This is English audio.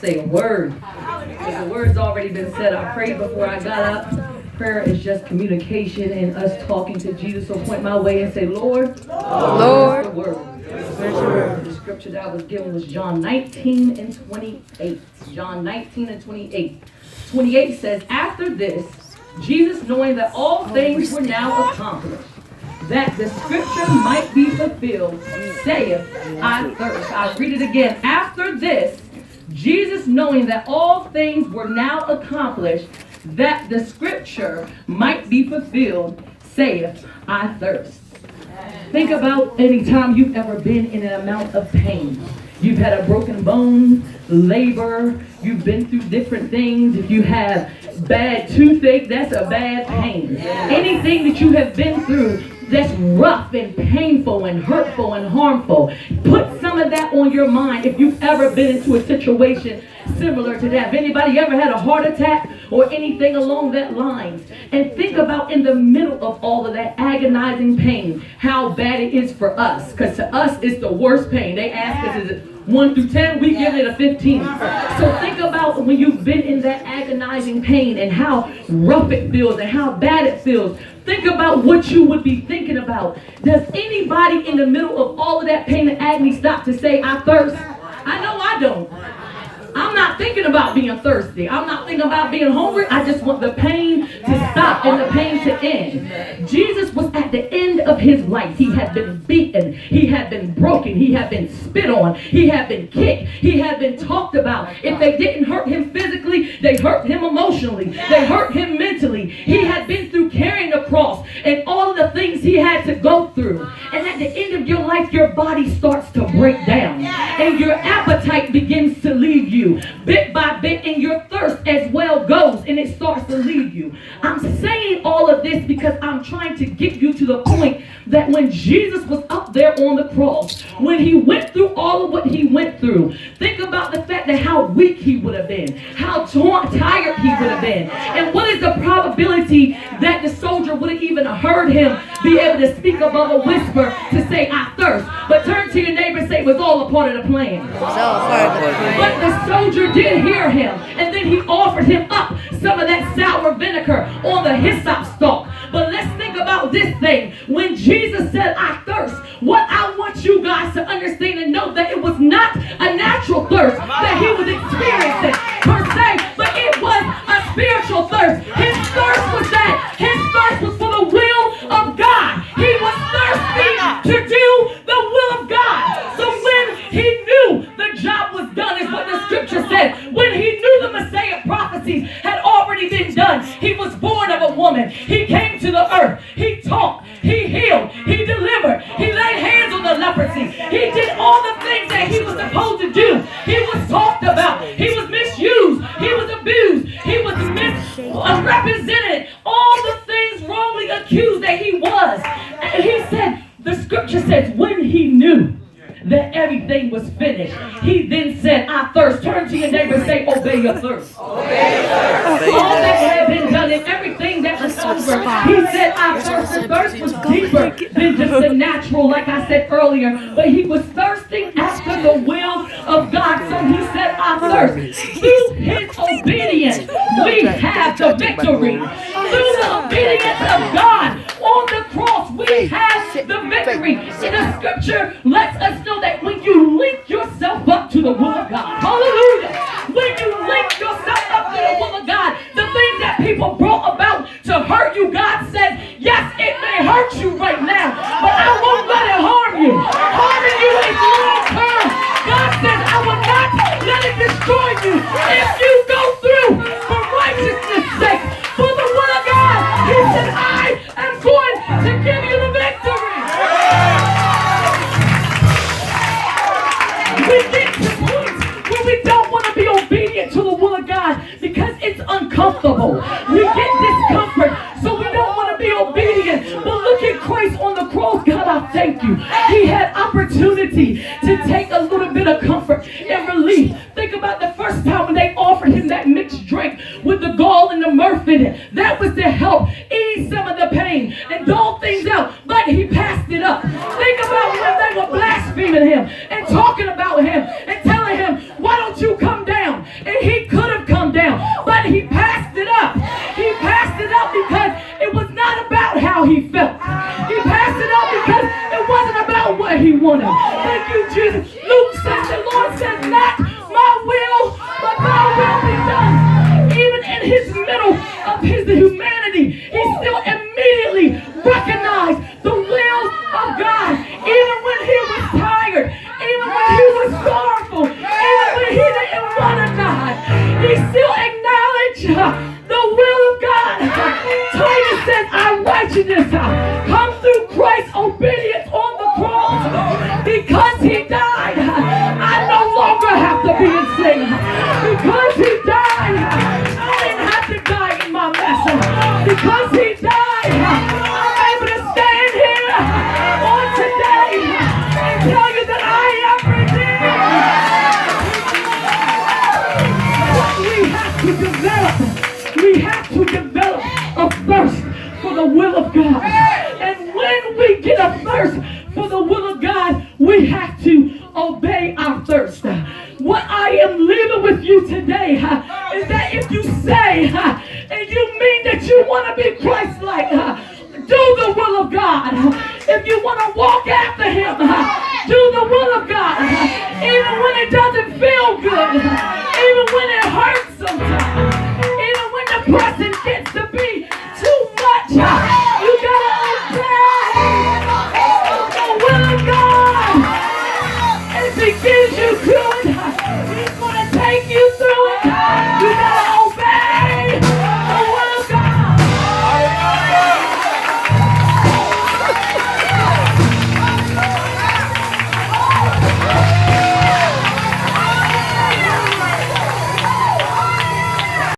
say a word. Because the word's already been said. I prayed before I got up. Prayer is just communication and us talking to Jesus. So point my way and say, Lord, Lord, the word. The scripture that I was given was John 19 and 28. John 19 and 28. 28 says, after this, Jesus, knowing that all things were now accomplished, that the scripture might be fulfilled, saith, I thirst. I'll read it again. After this, Jesus, knowing that all things were now accomplished, that the scripture might be fulfilled, saith, I thirst. Think about any time you've ever been in an amount of pain. You've had a broken bone, labor, you've been through different things. If you have bad toothache, that's a bad pain. Anything that you have been through that's rough and painful and hurtful and harmful, put some of that on your mind if you've ever been into a situation similar to that. Have anybody ever had a heart attack or anything along that lines? And think about in the middle of all of that agonizing pain, how bad it is for us. Because to us, it's the worst pain. They ask us, is it 1 through 10? We give it a 15. So think about when you've been in that agonizing pain and how rough it feels and how bad it feels. Think about what you would be thinking about. Does anybody in the middle of all of that pain and agony stop to say, I thirst? I know I don't. I'm not thinking about being thirsty. I'm not thinking about being hungry. I just want the pain to stop and the pain to end. Jesus was at the end of his life. He had been beaten. He had been broken. He had been spit on. He had been kicked. He had been talked about. If they didn't hurt him physically, they hurt him emotionally. They hurt him mentally. He had been through carrying the cross and all of the things he had to go through. And at the end of your life, your body starts to break down. And your appetite begins to leave you. Bit by bit, and your thirst as well goes, and it starts to leave you. I'm saying all of this because I'm trying to get you to the point that when Jesus was up there on the cross, when he went through all of what he went through, think about the fact that how weak he would have been, how tired he would have been, and what is the probability that the soldier would have even heard him be able to speak above a whisper to say, I thirst. But turn to your neighbor and say, it was all a part of the plan. But the soldier did hear him, and then he offered him up some of that sour vinegar on the hyssop stalk. But let's think about this thing. When Jesus said, I thirst, what I want you guys to understand and know that it was not a natural thirst that he was experiencing per se, but it was a spiritual thirst. His thirst was that. His thirst was for the will of God. He was thirsty to do the will of God. So when he knew the job was done, is what the scripture said. When he knew the Messiah prophecies had already been done, he was born of a woman. He came to the earth. He talked. He healed. He delivered. He laid hands on the leprosy. He did all the things that he was supposed to do. He was talked about. He was misused. He was abused. He was misrepresented. All the things wrongly accused that he was. And he said, the scripture says, when he knew that everything was finished, he then said, I thirst. Turn to your neighbor and say, obey your thirst. Obey your thirst. All that had been done and everything that was over, he said, I thirst. The thirst was deeper than just the natural, like I said earlier, but he was thirsting after the will of God. So he said, I thirst. Through his obedience, we have the victory. Through the obedience of God on the cross, we have the victory. And the scripture lets us know that when you link yourself up to the will of God, hallelujah, when you link yourself up to the will of God, the things that people brought about to hurt you, God says, yes, it may hurt you right now, but I won't let it harm you. Harming you is long term. God says, I will not let it destroy you. If you go through for righteousness' sake, for the will of God, he said, I am going to give you the victory. We get to points where we don't want to be obedient to the will of God because it's uncomfortable. We get discomfort, so we don't want to be obedient. But look at Christ on the cross. God, I thank you. He had opportunity to take a little bit of comfort and relief. Think about the first time when they offered him that mixed drink with the gall and the myrrh in it. That was to help ease some of the pain and dull things out, but he passed it up. Think about when they were blaspheming him and talking about him and telling him, why don't you come down? up because it was not about how he felt. He passed it up because it wasn't about what he wanted. Thank you, Jesus. Luke says, the Lord says, not my will, but thy will be done. Even in his middle of his humanity, he still immediately recognized the will of God. Even when he was tired, even when he was sorrowful, even when he didn't want to die, he still acknowledged the will of God. Titus says, our righteousness comes through Christ's obedience on the cross. Because he died, I no longer have to be enslaved. Because he died, I didn't have to die in my mess. Because he died, I'm able to stand here on today and tell you that I am redeemed. We have to develop a thirst for the will of God. And when we get a thirst for the will of God, we have to obey our thirst. What I am leaving with you today is that if you say and you mean that you want to be Christ-like, do the will of God. If you want to walk after him, do the will of God. Even when it doesn't feel good, even when it hurts sometimes, even when the person gets